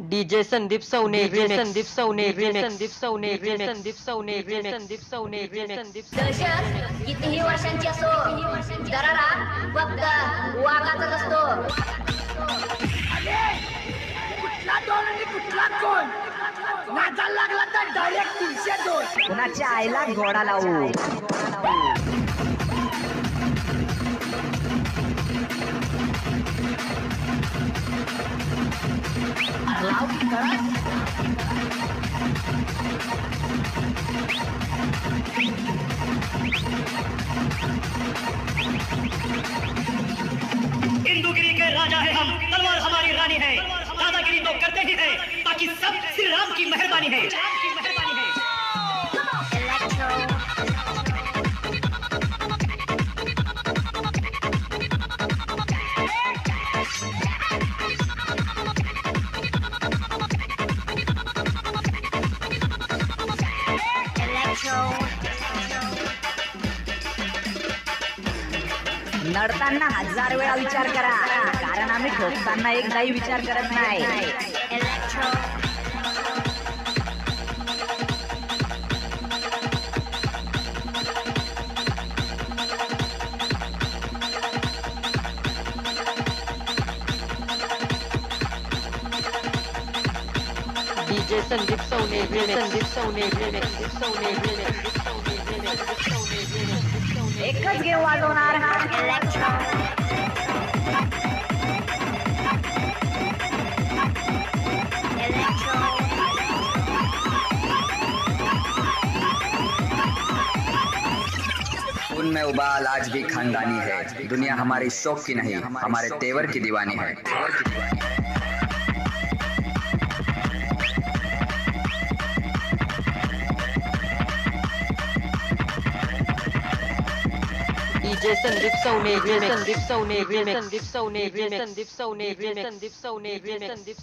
DJ Sandeep Savne Sandeep Savne Sandeep Savne Sandeep Savne Sandeep Savne Sandeep दहशत कितीही वर्षांची असो, दरारा फक्त वाघाचाच असतो. कुठला दोन आणि कुठला कोण नाचायला लागला तर डायरेक्ट 302. कुणाच्या आईला घोडा लावू. हिंदूगिरी के राजा है हम, तलवार हमारी रानी है, दादागिरी तो करते ही है, बाकी सब श्री राम की मेहरबानी है. नडताना 1000 वेळा विचार करा, कारण आम्ही ठोकताना एकदाही विचार करत नाही. डीजे संदीप सवने संदीप सवने संदीप सवने एकच घेऊ वाजवणार. उनमें उबाल आज भी खानदानी है. दुनिया हमारी शौक की नहीं, हमारे तेवर की दीवानी है. डीजे संदीप सवने संदीप सवने संदीप सवने संदीप सवने संदीप सवने संदीप